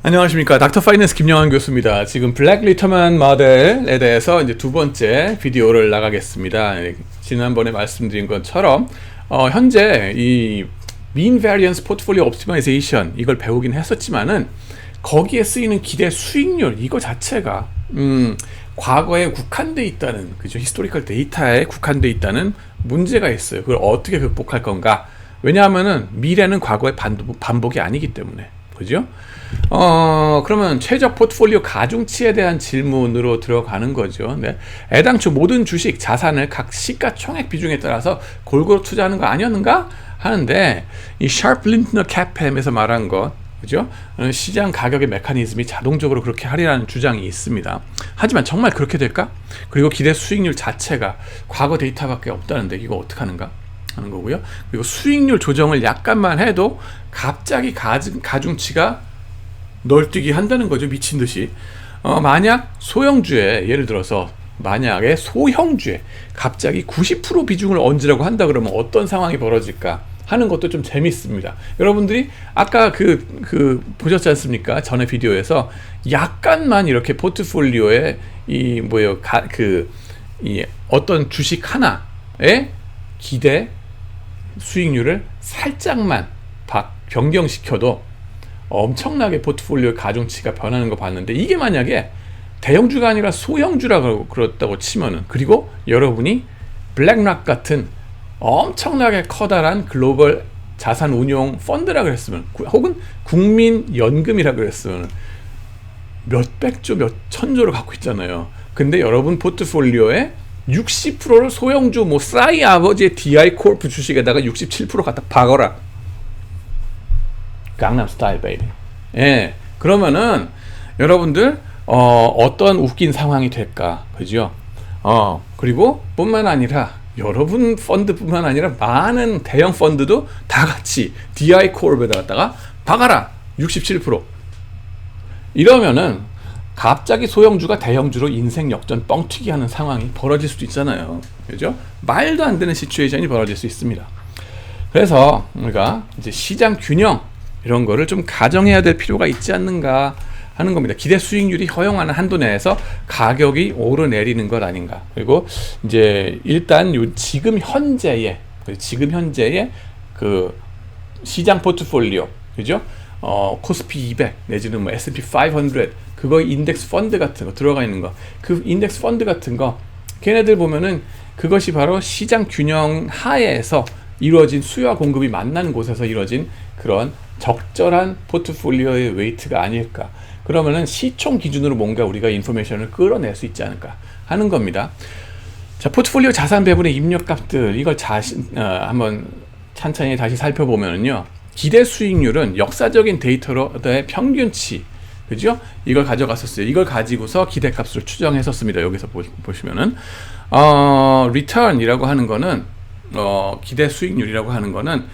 안녕하십니까. 닥터 파이낸스 김영환 교수입니다. 지금 블랙 리터먼 모델에 대해서 이제 두 번째 비디오를 나가겠습니다. 지난번에 말씀드린 것처럼 현재 이 mean variance portfolio optimization 이걸 배우긴 했었지만은 거기에 쓰이는 기대 수익률 이거 자체가 과거에 국한돼 있다는, 그죠? 히스토리컬 데이터에 국한돼 있다는 문제가 있어요. 그걸 어떻게 극복할 건가? 왜냐하면은 미래는 과거의 반복이 아니기 때문에, 그죠? 그러면 최적 포트폴리오 가중치에 대한 질문으로 들어가는 거죠. 네. 애당초 모든 주식, 자산을 각 시가총액 비중에 따라서 골고루 투자하는 거 아니었는가? 하는데, 이 샤프 린트너 CAPM에서 말한 것, 그죠? 시장 가격의 메커니즘이 자동적으로 그렇게 하리라는 주장이 있습니다. 하지만 정말 그렇게 될까? 그리고 기대 수익률 자체가 과거 데이터밖에 없다는데 이거 어떡하는가? 하는 거고요. 그리고 수익률 조정을 약간만 해도 갑자기 가중치가 널뛰기 한다는 거죠. 미친 듯이. 만약 소형주에, 예를 들어서 만약에 소형주에 갑자기 90% 비중을 얹으라고 한다 그러면 어떤 상황이 벌어질까 하는 것도 좀 재밌습니다. 여러분들이 아까 보셨지 않습니까? 전에 비디오에서 약간만 이렇게 포트폴리오에 이 어떤 주식 하나의 기대 수익률을 살짝만 변경시켜도 엄청나게 포트폴리오 가중치가 변하는 거 봤는데, 이게 만약에 대형주가 아니라 소형주라고 그렇다고 치면은, 그리고 여러분이 블랙락 같은 엄청나게 커다란 글로벌 자산 운용 펀드라 그랬으면, 혹은 국민연금이라 그랬으면 몇백조 몇천조를 갖고 있잖아요. 근데 여러분 포트폴리오에 60%를 소형주 싸이 아버지의 DI-코르프 주식에다가 67% 갖다 박어라. 강남 스타일 베이비. 예. 그러면은 여러분들 어떤 웃긴 상황이 될까? 그죠? 그리고 뿐만 아니라 여러분 펀드뿐만 아니라 많은 대형 펀드도 다 같이 DI-코르프에다 갖다가 박아라. 67%. 이러면은 갑자기 소형주가 대형주로 인생 역전 뻥튀기 하는 상황이 벌어질 수도 있잖아요. 그죠? 말도 안 되는 시츄에이션이 벌어질 수 있습니다. 그래서 우리가 이제 시장 균형 이런 거를 좀 가정해야 될 필요가 있지 않는가 하는 겁니다. 기대 수익률이 허용하는 한도 내에서 가격이 오르내리는 것 아닌가. 그리고 이제 일단 지금 현재의 그 시장 포트폴리오, 그죠? 코스피 200 내지는 S&P 500 그거 인덱스 펀드 같은 거 들어가 있는 거, 그 인덱스 펀드 같은 거 걔네들 보면은 그것이 바로 시장 균형 하에서 이루어진 수요와 공급이 만나는 곳에서 이루어진 그런 적절한 포트폴리오의 웨이트가 아닐까. 그러면은 시총 기준으로 뭔가 우리가 인포메이션을 끌어낼 수 있지 않을까 하는 겁니다. 자, 포트폴리오 자산 배분의 입력값들 이걸 한번 천천히 다시 살펴보면요. 기대 수익률은 역사적인 데이터로의 평균치, 그죠? 이걸 가져갔었어요. 이걸 가지고서 기대값을 추정했었습니다. 여기서 보시면은 return이라고 하는 거는 기대 수익률이라고 하는 거는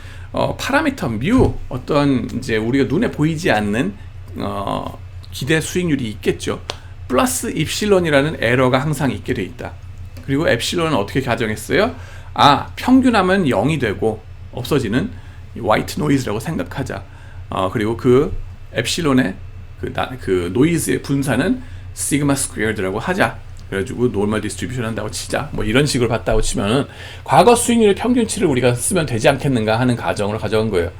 파라미터 뮤, 어떤 이제 우리가 눈에 보이지 않는 기대 수익률이 있겠죠. 플러스 입실론이라는 에러가 항상 있게 돼 있다. 그리고 엡실론은 어떻게 가정했어요? 평균하면 0이 되고 없어지는 화이트 노이즈라고 생각하자. 그리고 그 엡실론의 그 노이즈의 분산은 시그마 스퀘어드라고 하자. 그래가지고 노멀 디스트리뷰션 한다고 치자. 이런 식으로 봤다고 치면은 과거 수익률의 평균치를 우리가 쓰면 되지 않겠는가 하는 가정을 가져간 거예요.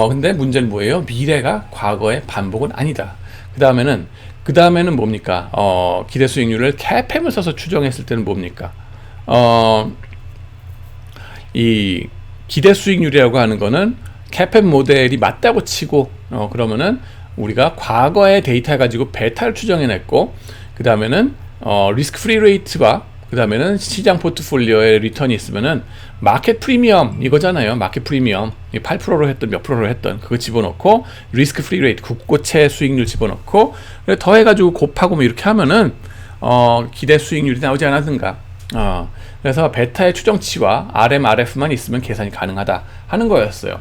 근데 문제는 뭐예요? 미래가 과거의 반복은 아니다. 그 다음에는 뭡니까? 기대 수익률을 CAPM을 써서 추정했을 때는 뭡니까? 이 기대 수익률이라고 하는 거는 CAPM 모델이 맞다고 치고, 그러면은 우리가 과거의 데이터 가지고 베타를 추정해냈고, 그 다음에는 리스크 프리 레이트와 그 다음에는 시장 포트폴리오에 리턴이 있으면은 마켓 프리미엄 이거잖아요. 마켓 프리미엄 8%로 했던 몇 프로로 했던 그거 집어넣고, 리스크 프리 레이트 국고채 수익률 집어넣고, 더해가지고 곱하고 이렇게 하면은 기대 수익률이 나오지 않았는가. 그래서 베타의 추정치와 RM, RF만 있으면 계산이 가능하다 하는 거였어요.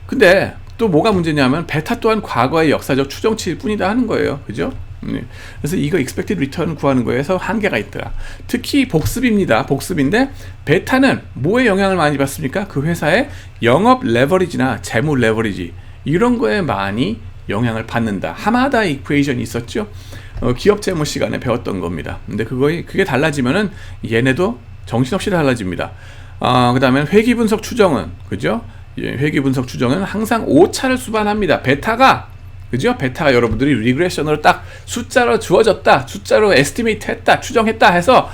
근데 또 뭐가 문제냐면 베타 또한 과거의 역사적 추정치일 뿐이다 하는 거예요. 그죠? 그래서 이거 expected return 구하는 거에서 한계가 있더라. 특히 복습입니다. 복습인데 베타는 뭐에 영향을 많이 받습니까? 그 회사의 영업 레버리지나 재무 레버리지 이런 거에 많이 영향을 받는다. 하마다 이퀘이션이 있었죠. 기업 재무 시간에 배웠던 겁니다. 근데 그게 달라지면은 얘네도 정신없이 달라집니다. 그 다음에 회귀 분석 추정은, 그죠? 회귀 분석 추정은 항상 오차를 수반합니다. 베타가, 그죠? 베타가 여러분들이 리그레션으로 딱 숫자로 주어졌다, 숫자로 에스티메이트 했다, 추정했다 해서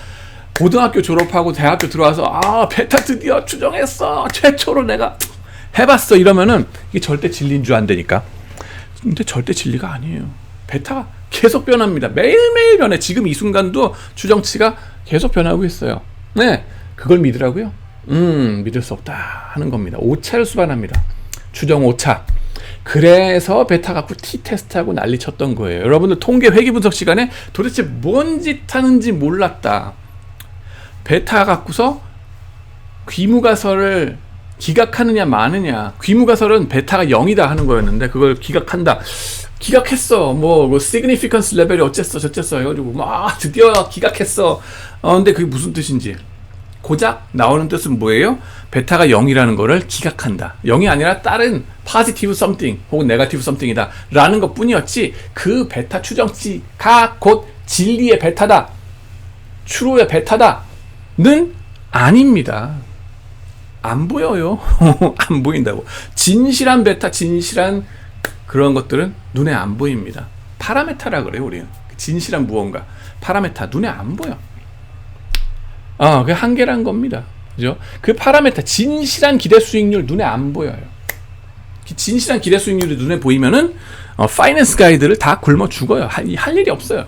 고등학교 졸업하고 대학교 들어와서 베타 드디어 추정했어, 최초로 내가 해봤어, 이러면은 이게 절대 진리인 줄 안 되니까. 근데 절대 진리가 아니에요. 베타가 계속 변합니다. 매일매일 변해. 지금 이 순간도 추정치가 계속 변하고 있어요. 네, 그걸 믿으라고요? 믿을 수 없다 하는 겁니다. 오차를 수반합니다. 추정 오차. 그래서 베타 갖고 T-테스트하고 난리 쳤던 거예요. 여러분들 통계 회귀 분석 시간에 도대체 뭔 짓 하는지 몰랐다. 베타 갖고서 귀무가설을 기각하느냐 마느냐. 귀무가설은 베타가 0이다 하는 거였는데 그걸 기각한다. 기각했어. 뭐 significance 레벨이 어쨌어 저쨌어 해가지고 드디어 기각했어. 근데 그게 무슨 뜻인지. 고작 나오는 뜻은 뭐예요? 베타가 0이라는 거를 기각한다. 0이 아니라 다른 positive something 혹은 negative something이다 라는 것 뿐이었지, 그 베타 추정치가 곧 진리의 베타다, true의 베타다는 아닙니다. 안 보여요. 안 보인다고. 진실한 베타, 진실한 그런 것들은 눈에 안 보입니다. 파라메타라 그래요, 우리는. 진실한 무언가. 파라메타, 눈에 안 보여. 그게 한계란 겁니다. 그죠? 그 파라메타, 진실한 기대 수익률 눈에 안 보여요. 진실한 기대 수익률이 눈에 보이면은, 파이낸스 가이드를 다 굶어 죽어요. 할 일이 없어요.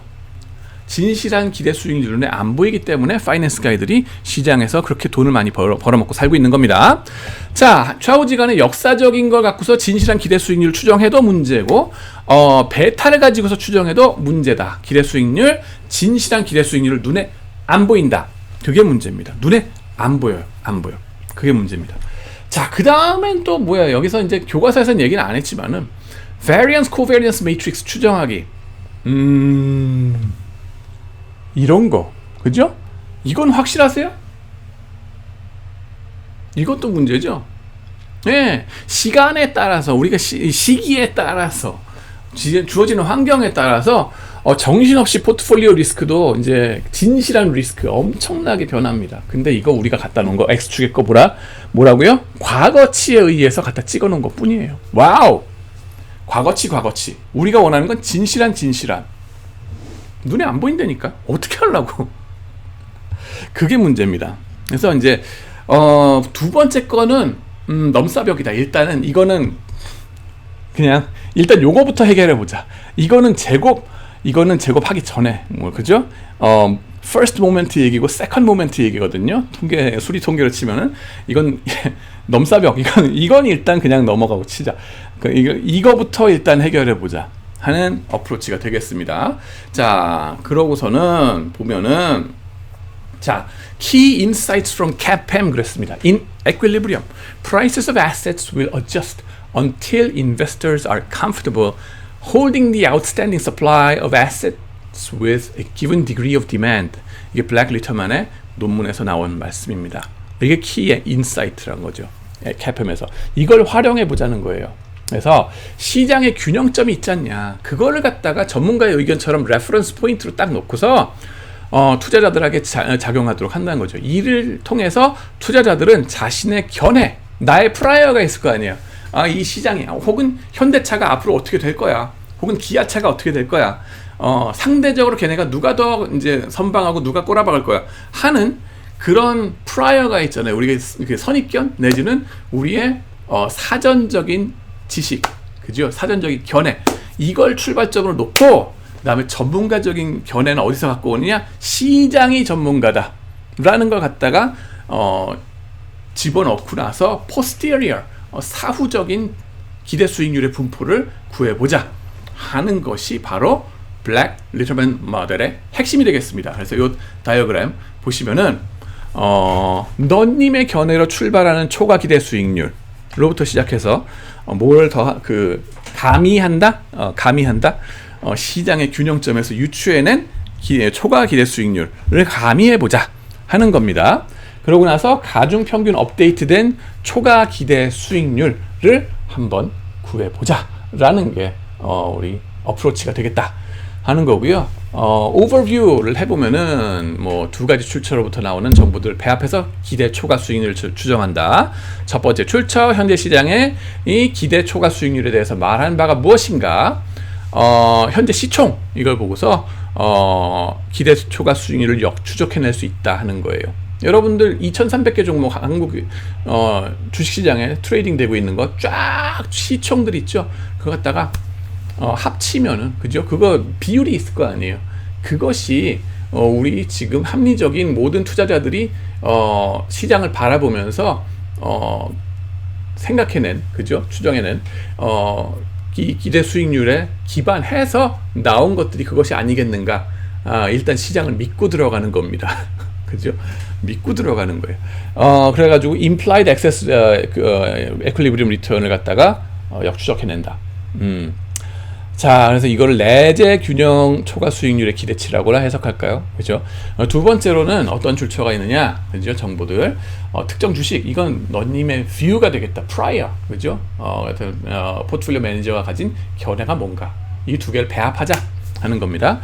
진실한 기대 수익률 눈에 안 보이기 때문에 파이낸스 가이들이 시장에서 그렇게 돈을 많이 벌어먹고 살고 있는 겁니다. 자, 좌우지간의 역사적인 걸 갖고서 진실한 기대 수익률 추정해도 문제고, 베타를 가지고서 추정해도 문제다. 기대 수익률, 진실한 기대 수익률을 눈에 안 보인다. 그게 문제입니다. 눈에 안 보여요. 안 보여. 그게 문제입니다. 자, 그 다음엔 또 뭐야? 여기서 이제 교과서에서는 얘기는 안 했지만은 variance covariance matrix 추정하기. 이런 거, 그죠? 이건 확실하세요? 이것도 문제죠. 네, 시간에 따라서 우리가 시기에 따라서 주어지는 환경에 따라서 정신없이 포트폴리오 리스크도 이제 진실한 리스크 엄청나게 변합니다. 근데 이거 우리가 갖다 놓은 거 X축의 거 뭐라고요? 과거치에 의해서 갖다 찍어 놓은 것 뿐이에요. 와우! 과거치. 우리가 원하는 건 진실한. 눈에 안 보인다니까. 어떻게 하려고? 그게 문제입니다. 그래서 이제 두 번째 거는 넘사벽이다. 일단은 이거는 그냥 일단 요거부터 해결해 보자. 이거는 제곱하기 전에 그죠? first moment 얘기고 second moment 얘기거든요. 수리 통계로 치면은 이건 넘사벽. 이건 일단 그냥 넘어가고 치자. 이거부터 일단 해결해 보자 하는 어프로치가 되겠습니다. 자, 그러고서는 보면은 자, key insights from CAPM 그랬습니다. In equilibrium, prices of assets will adjust until investors are comfortable holding the outstanding supply of assets with a given degree of demand. 이게 블랙 리터만의 논문에서 나온 말씀입니다. 이게 key insight라는 거죠. CAPM에서 이걸 활용해 보자는 거예요. 그래서 시장의 균형점이 있지 않냐, 그거를 갖다가 전문가의 의견처럼 레퍼런스 포인트로 딱 놓고서 투자자들에게 작용하도록 한다는 거죠. 이를 통해서 투자자들은 자신의 견해, 나의 프라이어가 있을 거 아니에요. 이 시장이 혹은 현대차가 앞으로 어떻게 될 거야, 혹은 기아차가 어떻게 될 거야, 상대적으로 걔네가 누가 더 이제 선방하고 누가 꼬라박을 거야 하는 그런 프라이어가 있잖아요. 우리가 선입견 내지는 우리의 사전적인 지식, 그죠? 사전적인 견해, 이걸 출발점으로 놓고 그다음에 전문가적인 견해는 어디서 갖고 오느냐? 시장이 전문가다 라는 걸 갖다가 집어넣고 나서 posterior, 사후적인 기대 수익률의 분포를 구해보자 하는 것이 바로 블랙 리터만 모델의 핵심이 되겠습니다. 그래서 이 다이어그램 보시면은 너님의 견해로 출발하는 초과 기대 수익률로부터 시작해서 뭘 더 가미한다? 시장의 균형점에서 유추해낸 초과 기대 수익률을 가미해보자 하는 겁니다. 그러고 나서 가중 평균 업데이트된 초과 기대 수익률을 한번 구해보자라는 게 우리 어프로치가 되겠다 하는 거고요. 오버뷰를 해보면은 뭐 두 가지 출처로부터 나오는 정보들을 배합해서 기대 초과 수익률을 추정한다. 첫 번째 출처, 현재 시장의 이 기대 초과 수익률에 대해서 말하는 바가 무엇인가? 현재 시총 이걸 보고서 기대 초과 수익률을 추적해낼 수 있다 하는 거예요. 여러분들 2,300개 종목 한국 주식시장에 트레이딩 되고 있는 거 쫙 시총들 있죠. 그거 갖다가 합치면은 그죠? 그거 비율이 있을 거 아니에요. 그것이 우리 지금 합리적인 모든 투자자들이 시장을 바라보면서 생각해낸 그죠? 추정해낸 기대 수익률에 기반해서 나온 것들이 그것이 아니겠는가? 일단 시장을 믿고 들어가는 겁니다. 그죠? 믿고 들어가는 거예요. 그래가지고 implied excess equilibrium return을 갖다가 역추적해낸다. 자, 그래서 이거를 내재 균형 초과 수익률의 기대치라고 해석할까요? 그죠? 두 번째로는 어떤 출처가 있느냐? 그죠? 정보들. 특정 주식, 이건 너님의 뷰가 되겠다. prior. 그죠? 포트폴리오 매니저가 가진 견해가 뭔가. 이 두 개를 배합하자 하는 겁니다.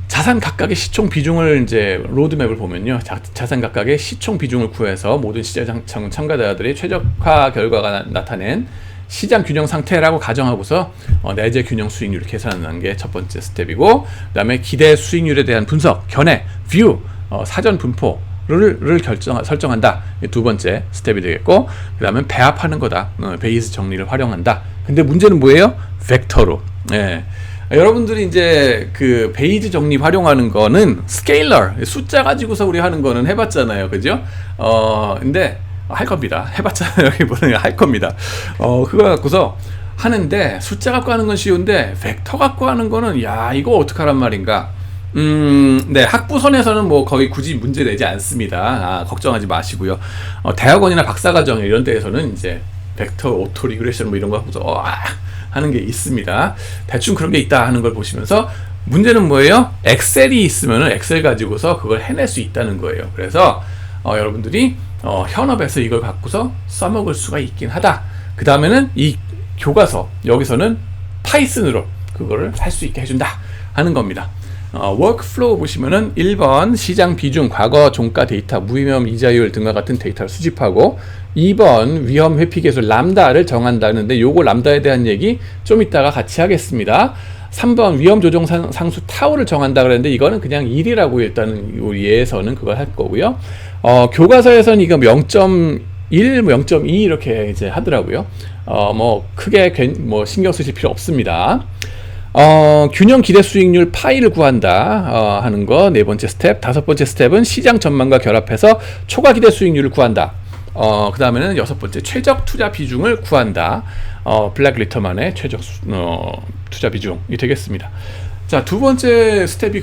자산 각각의 시총 비중을 이제 로드맵을 보면요. 자산 각각의 시총 비중을 구해서 모든 시장 참가자들의 최적화 결과가 나타낸 시장 균형 상태라고 가정하고서 내재 균형 수익률을 계산하는 게 첫 번째 스텝이고, 그 다음에 기대 수익률에 대한 분석, 견해, 뷰, 사전 분포를 설정한다. 두 번째 스텝이 되겠고, 그 다음에 배합하는 거다. 베이스 정리를 활용한다. 근데 문제는 뭐예요? 벡터로. 예. 여러분들이 이제 그 베이즈 정리 활용하는 거는 스케일러, 숫자 가지고서 우리 하는 거는 해봤잖아요. 그죠? 근데 할 겁니다. 해봤잖아요. 여기 보면 할 겁니다. 그거 갖고서 하는데, 숫자 갖고 하는 건 쉬운데 벡터 갖고 하는 거는 야, 이거 어떡하란 말인가. 네, 학부선에서는 뭐 거의 굳이 문제 내지 않습니다. 걱정하지 마시고요. 대학원이나 박사과정 이런 데에서는 이제 벡터 오토 리그레션 뭐 이런 거 하고서 하는 게 있습니다. 대충 그런 게 있다 하는 걸 보시면서, 문제는 뭐예요? 엑셀이 있으면은 엑셀 가지고서 그걸 해낼 수 있다는 거예요. 그래서 여러분들이 현업에서 이걸 갖고서 써먹을 수가 있긴 하다. 그 다음에는 이 교과서, 여기서는 파이썬으로 그거를 할 수 있게 해준다 하는 겁니다. 워크플로우 보시면은 1번 시장 비중, 과거 종가 데이터, 무위험 이자율 등과 같은 데이터를 수집하고, 2번 위험 회피 계수 람다를 정한다는데, 요거 람다에 대한 얘기 좀 이따가 같이 하겠습니다. 3번 위험 조정 상수 타우를 정한다 그랬는데, 이거는 그냥 1이라고 일단은 우리 예에서는 그걸 할 거고요. 교과서에서는 이거 0.1, 0.2 이렇게 이제 하더라고요. 뭐 크게 뭐 신경 쓰실 필요 없습니다. 균형 기대 수익률 파이를 구한다 하는 거 네 번째 스텝. 다섯 번째 스텝은 시장 전망과 결합해서 초과 기대 수익률을 구한다. 그 다음에는 여섯 번째 최적 투자 비중을 구한다. 블랙 리터만의 최적 투자 비중이 되겠습니다. 자, 두 번째 스텝이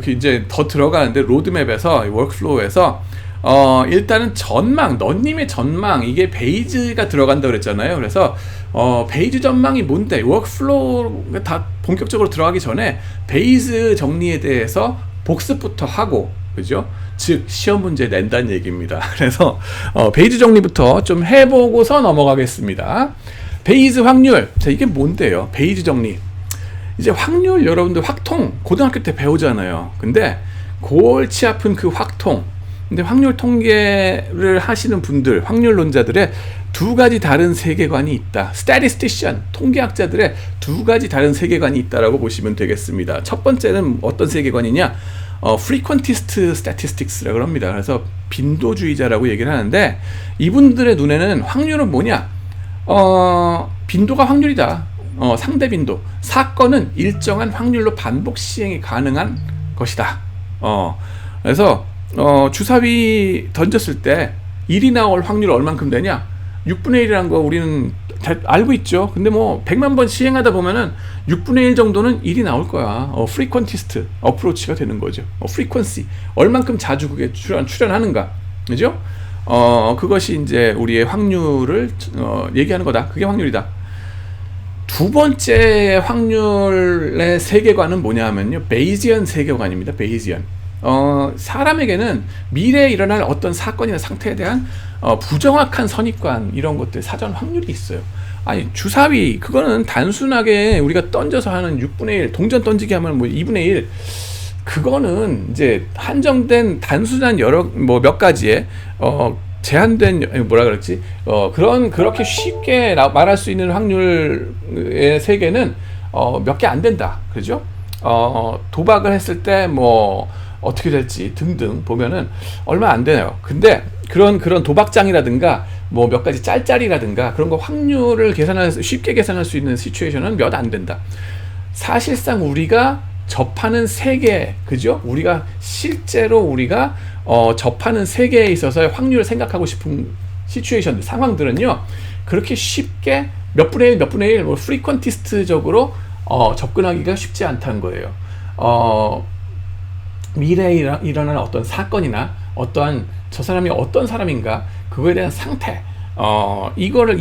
이제 더 들어가는데, 로드맵에서 워크플로우에서 일단은 전망, 너님의 전망, 이게 베이즈가 들어간다 그랬잖아요. 그래서 베이즈 전망이 뭔데, 워크플로우가 다 본격적으로 들어가기 전에 베이즈 정리에 대해서 복습부터 하고, 그죠? 즉 시험 문제 낸다는 얘기입니다. 그래서 베이즈 정리부터 좀 해보고서 넘어가겠습니다. 베이즈 확률, 자, 이게 뭔데요? 베이즈 정리. 이제 확률, 여러분들 확통 고등학교 때 배우잖아요. 근데 골치 아픈 그 확통, 근데 확률 통계를 하시는 분들, 확률론자들의 두 가지 다른 세계관이 있다. 스태티스티션, 통계학자들의 두 가지 다른 세계관이 있다라고 보시면 되겠습니다. 첫 번째는 어떤 세계관이냐? frequentist statistics라고 합니다. 그래서 빈도주의자라고 얘기를 하는데, 이분들의 눈에는 확률은 뭐냐? 빈도가 확률이다. 상대 빈도. 사건은 일정한 확률로 반복 시행이 가능한 것이다. 그래서 주사위 던졌을 때 1이 나올 확률 얼만큼 되냐? 6분의 1이라는 거 우리는 알고 있죠. 근데 뭐 100만 번 시행하다 보면은 6분의 1 정도는 1이 나올 거야. frequentist 어프로치가 되는 거죠. frequency. 얼만큼 자주 그게 출현하는가. 그죠? 그것이 이제 우리의 확률을 얘기하는 거다. 그게 확률이다. 두 번째 확률의 세계관은 뭐냐 하면요, 베이지언 세계관입니다. 베이지언. 사람에게는 미래에 일어날 어떤 사건이나 상태에 대한 부정확한 선입관 이런 것들 사전 확률이 있어요. 아니 주사위 그거는 단순하게 우리가 던져서 하는 6분의 1 동전 던지기 하면 뭐 2분의 1 그거는 이제 한정된 단순한 여러 뭐 몇 가지의 제한된 뭐라 그랬지 그렇게 쉽게 말할 수 있는 확률의 세계는 몇 개 안 된다 그죠? 도박을 했을 때 뭐 어떻게 될지 등등 보면은 얼마 안 되네요. 근데 그런 도박장이라든가 뭐 몇 가지 짤짤이라든가 그런 거 확률을 쉽게 계산할 수 있는 시츄에이션은 몇 안 된다. 사실상 우리가 접하는 세계, 그죠? 우리가 실제로 우리가 접하는 세계에 있어서의 확률을 생각하고 싶은 시츄에이션, 상황들은요, 그렇게 쉽게 몇 분의 1, 몇 분의 1, 뭐 프리퀀티스트적으로 접근하기가 쉽지 않다는 거예요. 미래에 일어나는 어떤 사건이나 어떠한 저 사람이 어떤 사람인가 그거에 대한 상태, 이거를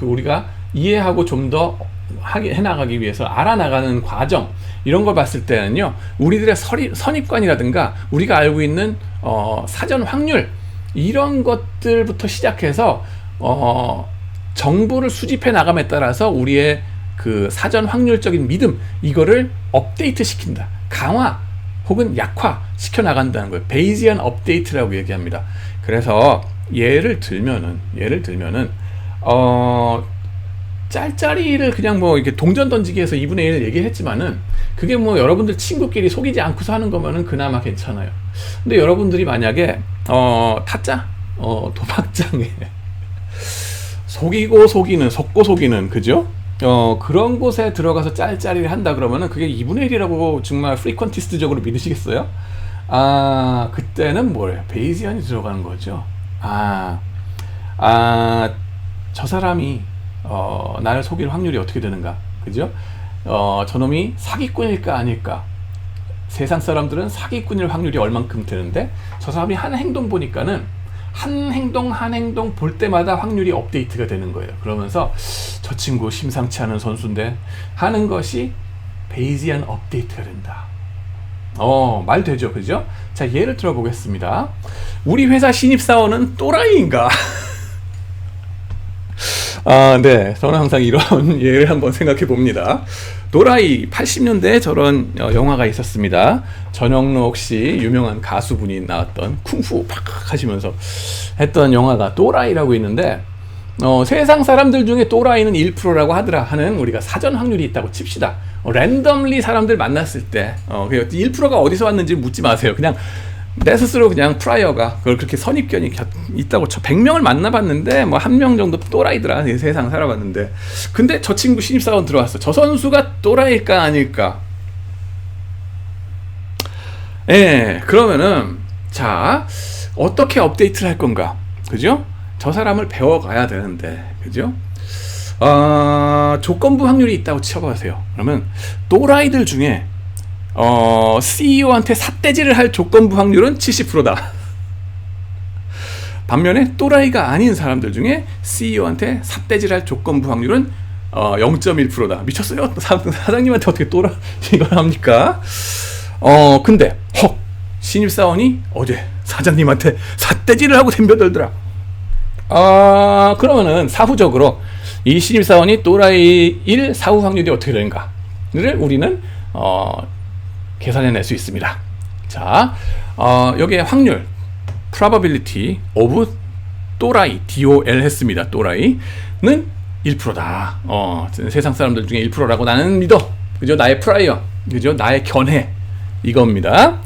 우리가 이해하고 좀 더 해나가기 위해서 알아나가는 과정 이런 걸 봤을 때는요 우리들의 선입관이라든가 우리가 알고 있는 사전 확률 이런 것들부터 시작해서 정보를 수집해 나감에 따라서 우리의 그 사전 확률적인 믿음 이거를 업데이트 시킨다, 강화 혹은 약화 시켜 나간다는 거예요. 베이지안 업데이트라고 얘기합니다. 그래서 예를 들면은 짤짤이를 그냥 뭐 이렇게 동전 던지기에서 2분의 1 얘기했지만은 그게 뭐 여러분들 친구끼리 속이지 않고서 하는 거면은 그나마 괜찮아요. 근데 여러분들이 만약에 타짜 도박장에 속고 속이는 그죠? 그런 곳에 들어가서 짤짤이를 한다 그러면은 그게 2분의 1이라고 정말 프리퀀티스트적으로 믿으시겠어요? 그때는 뭐예요? 베이지안이 들어가는 거죠. 저 사람이 나를 속일 확률이 어떻게 되는가, 그죠? 저놈이 사기꾼일까 아닐까? 세상 사람들은 사기꾼일 확률이 얼만큼 되는데 저 사람이 한 행동 보니까는 한 행동 볼 때마다 확률이 업데이트가 되는 거예요. 그러면서 저 친구 심상치 않은 선수인데 하는 것이 베이지안 업데이트가 된다. 말 되죠, 그죠? 자, 예를 들어 보겠습니다. 우리 회사 신입사원은 또라이인가? 네. 저는 항상 이런 예를 한번 생각해 봅니다. 또라이 80년대에 저런 영화가 있었습니다. 전영록 씨 유명한 가수분이 나왔던 쿵푸 팍 하시면서 했던 영화가 또라이라고 있는데 세상 사람들 중에 또라이는 1%라고 하는 우리가 사전 확률이 있다고 칩시다. 랜덤리 사람들 만났을 때 1%가 어디서 왔는지 묻지 마세요. 그냥 내 스스로 그냥 프라이어가 그걸 그렇게 선입견이 있다고 쳐. 100명을 만나봤는데 뭐 한 명 정도 또라이더라. 세상 살아봤는데 근데 저 친구 신입사원 들어왔어. 저 선수가 또라이일까 아닐까? 그러면은 자 어떻게 업데이트를 할 건가, 그죠? 저 사람을 배워가야 되는데, 그죠? 조건부 확률이 있다고 쳐보세요. 그러면 또라이들 중에 CEO한테 삿대질을 할 조건부 확률은 70%다. 반면에 또라이가 아닌 사람들 중에 CEO한테 삿대질할 조건부 확률은 0.1%다. 미쳤어요? 사장님한테 어떻게 이걸 합니까? 근데 신입사원이 어제 사장님한테 삿대질을 하고 덤벼들더라. 그러면은 사후적으로 이 신입사원이 또라이 1 사후 확률이 어떻게 되는가를 우리는 계산해낼 수 있습니다. 자, 여기에 확률 probability of 또라이 DOL 했습니다. 또라이는 1%다. 세상 사람들 중에 1%라고 나는 믿어. 그죠? 나의 프라이어, 그죠? 나의 견해 이겁니다.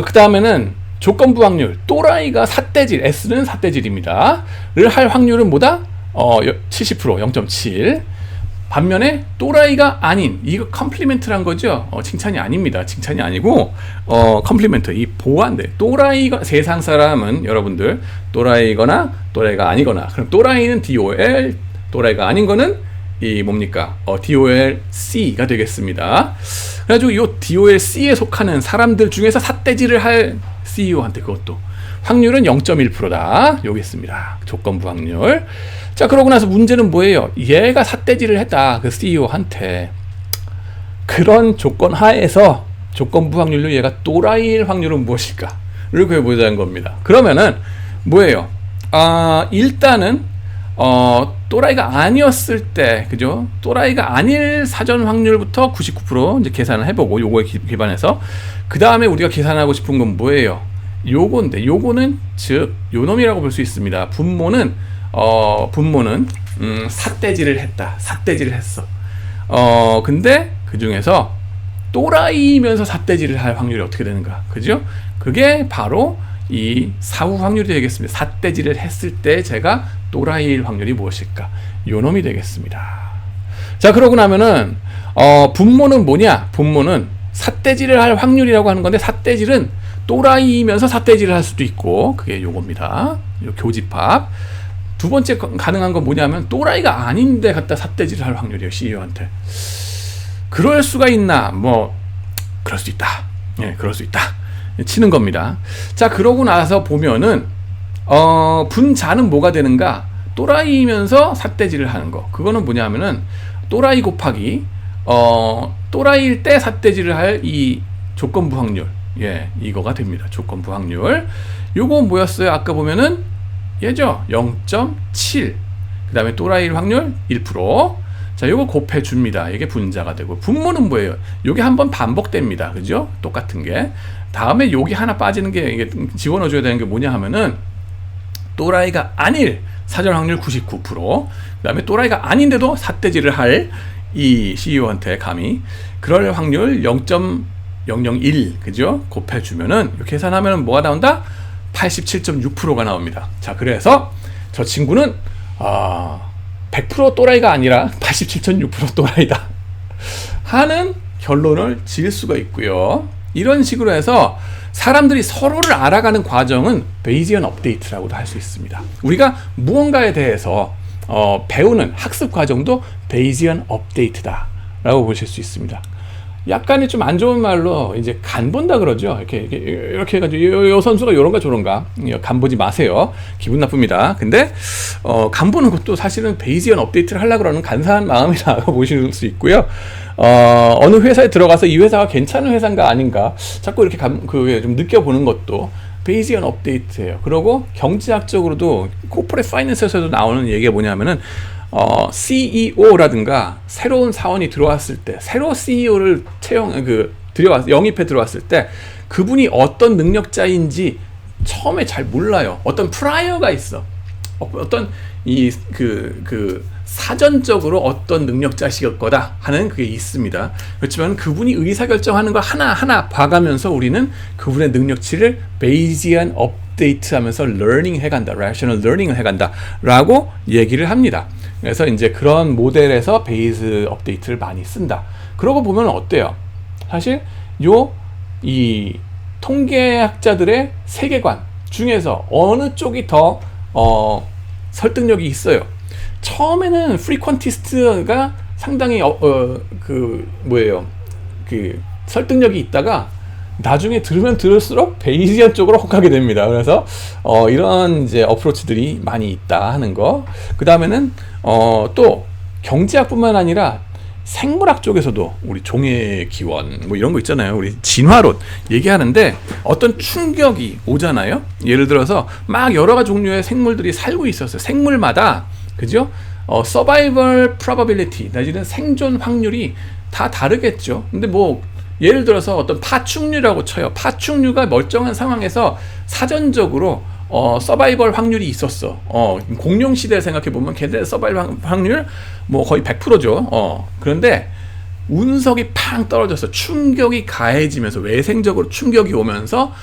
그 다음에는 조건부 확률 또라이가 삿대질 S는 삿대질입니다. 를 할 확률은 뭐다? 70% 0.7. 반면에 또라이가 아닌 이거 컴플리멘트란 거죠. 칭찬이 아닙니다. 칭찬이 아니고 컴플리멘트 이 보완돼. 또라이가 세상 사람은 여러분들 또라이거나 또라이가 아니거나 그럼 또라이는 DOL 또라이가 아닌 거는 이 뭡니까? DOLC가 되겠습니다. 그래가지고 이 DOLC에 속하는 사람들 중에서 삿대질을 할 CEO한테 그것도 확률은 0.1%다. 여기 있습니다. 조건부 확률. 자, 그러고 나서 문제는 뭐예요? 얘가 삿대질을 했다. 그 CEO한테. 그런 조건 하에서 조건부 확률로 얘가 또라이일 확률은 무엇일까를 구해보자는 겁니다. 그러면은 뭐예요? 일단은 또라이가 아니었을 때, 그죠? 또라이가 아닐 사전 확률부터 99% 이제 계산을 해보고, 요거에 기반해서 그 다음에 우리가 계산하고 싶은 건 뭐예요? 요건데, 요거는 즉 요놈이라고 볼 수 있습니다. 분모는 삿대질을 했다. 삿대질을 했어. 근데 그 중에서 또라이면서 삿대질을 할 확률이 어떻게 되는가? 그죠? 그게 바로 이 사후 확률이 되겠습니다. 삿대질을 했을 때 제가 또라이일 확률이 무엇일까? 요놈이 되겠습니다. 자, 그러고 나면은 분모는 뭐냐? 분모는 삿대질을 할 확률이라고 하는 건데, 삿대질은 또라이면서 삿대질을 할 수도 있고, 그게 요겁니다. 요 교집합. 두 번째 가능한 건 뭐냐면 또라이가 아닌데 갖다 삿대질을 할 확률이에요. CEO한테. 그럴 수가 있나? 뭐 그럴 수 있다. 예, 그럴 수 있다. 치는 겁니다. 자, 그러고 나서 보면은 분자는 뭐가 되는가? 또라이면서 삿대질을 하는 거. 그거는 뭐냐면은 또라이 곱하기 또라이일 때 삿대질을 할 이 조건부 확률. 예, 이거가 됩니다. 조건부 확률. 요거 뭐였어요? 아까 보면은 얘죠. 0.7. 그 다음에 또라이일 확률 1%. 자, 요거 곱해 줍니다. 이게 분자가 되고, 분모는 뭐예요? 요게 한번 반복됩니다. 그죠? 똑같은 게. 다음에 여기 하나 빠지는 게, 이게 집어넣어 줘야 되는 게 뭐냐 하면은 또라이가 아닐 사전 확률 99%. 그 다음에 또라이가 아닌데도 삿대질을 할 이 CEO한테 감히 그럴 확률 0.001. 그죠? 곱해 주면은 계산하면은 뭐가 나온다? 87.6%가 나옵니다. 자, 그래서 저 친구는 100% 또라이가 아니라 87.6% 또라이다 하는 결론을 지을 수가 있고요. 이런 식으로 해서 사람들이 서로를 알아가는 과정은 베이지언 업데이트라고도 할 수 있습니다. 우리가 무언가에 대해서 배우는 학습 과정도 베이지언 업데이트다 라고 보실 수 있습니다. 약간의 좀 안 좋은 말로 이제 간 본다 그러죠. 이렇게 해가지고 요 선수가 요런가 저런가, 간 보지 마세요. 기분 나쁩니다. 근데 간 보는 것도 사실은 베이지언 업데이트를 하려고 그러는 간사한 마음이라고 보실 수 있고요. 어느 회사에 들어가서 이 회사가 괜찮은 회사인가 아닌가 자꾸 이렇게 좀 느껴보는 것도 베이지언 업데이트예요. 그리고 경제학적으로도 코퍼레이트 파이낸스에서도 나오는 얘기가 뭐냐면은 CEO라든가 새로운 사원이 들어왔을 때, 새로 CEO를 영입해 들어왔을 때 그분이 어떤 능력자인지 처음에 잘 몰라요. 어떤 프라이어가 있어. 어떤 사전적으로 어떤 능력자실 거다 하는 그게 있습니다. 그렇지만 그분이 의사결정하는 거 하나하나 봐가면서 우리는 그분의 능력치를 베이지언 업데이트 하면서 러닝 해간다, rational learning을 해간다 라고 얘기를 합니다. 그래서 이제 그런 모델에서 베이스 업데이트를 많이 쓴다. 그러고 보면 어때요? 사실 이 통계학자들의 세계관 중에서 어느 쪽이 더 설득력이 있어요? 처음에는 프리퀀티스트가 상당히 설득력이 있다가 나중에 들으면 들을수록 베이지언 쪽으로 혹하게 됩니다. 그래서 이런 이제 어프로치들이 많이 있다 하는 거. 그 다음에는 또 경제학뿐만 아니라 생물학 쪽에서도 우리 종의 기원 뭐 이런 거 있잖아요. 우리 진화론 얘기하는데 어떤 충격이 오잖아요. 예를 들어서 막 여러 가지 종류의 생물들이 살고 있었어요. 생물마다, 그죠? 서바이벌 프로바빌리티, 내지는 생존 확률이 다 다르겠죠. 근데 뭐 예를 들어서 어떤 파충류라고 쳐요. 파충류가 멀쩡한 상황에서 사전적으로 서바이벌 확률이 있었어. 공룡 시대 생각해 보면 걔네 서바이벌 확률 뭐 거의 100%죠. 그런데 운석이 팡 떨어져서 충격이 가해지면서 외생적으로 충격이 오면서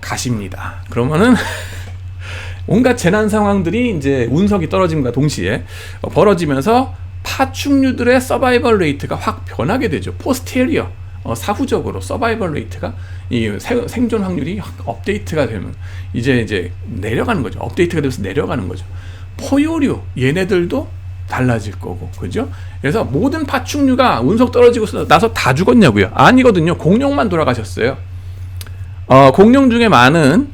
가십니다. 그러면은 온갖 재난 상황들이 이제 운석이 떨어짐과 동시에 벌어지면서 파충류들의 서바이벌 레이트가 확 변하게 되죠. 포스테리어, 사후적으로 서바이벌 레이트가, 이 생존 확률이 업데이트가 되면 이제 내려가는 거죠. 업데이트가 돼서 내려가는 거죠. 포유류 얘네들도 달라질 거고, 그죠? 그래서 모든 파충류가 운석 떨어지고 나서 다 죽었냐고요? 아니거든요. 공룡만 돌아가셨어요. 공룡 중에 많은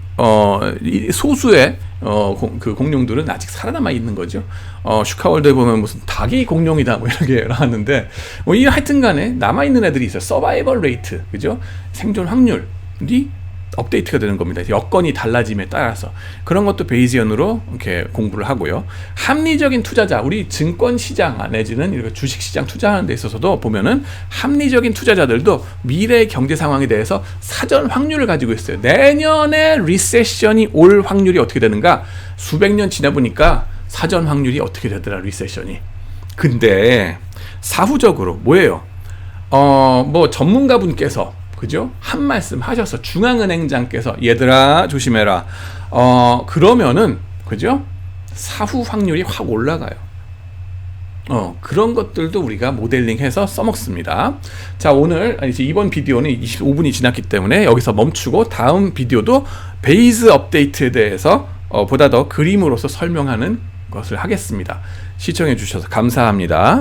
소수의 그 공룡들은 아직 살아남아 있는 거죠. 슈카월드에 보면 무슨 닭이 공룡이다 뭐 이런 게 나왔는데 뭐 이 하여튼간에 남아 있는 애들이 있어요. 서바이벌 레이트, 그죠? 생존 확률이 업데이트가 되는 겁니다. 여건이 달라짐에 따라서 그런 것도 베이지언으로 이렇게 공부를 하고요. 합리적인 투자자, 우리 증권 시장 내지는 이렇게 주식 시장 투자하는 데 있어서도 보면은 합리적인 투자자들도 미래의 경제 상황에 대해서 사전 확률을 가지고 있어요. 내년에 리세션이 올 확률이 어떻게 되는가? 수백 년 지나 보니까 사전 확률이 어떻게 되더라, 리세션이. 근데 사후적으로 뭐예요? 뭐 전문가분께서, 그죠? 한 말씀 하셔서 중앙은행장께서 얘들아 조심해라. 그러면은, 그죠? 사후 확률이 확 올라가요. 그런 것들도 우리가 모델링해서 써먹습니다. 자, 오늘 이제 이번 비디오는 25분이 지났기 때문에 여기서 멈추고 다음 비디오도 베이스 업데이트에 대해서 보다 더 그림으로서 설명하는 것을 하겠습니다. 시청해 주셔서 감사합니다.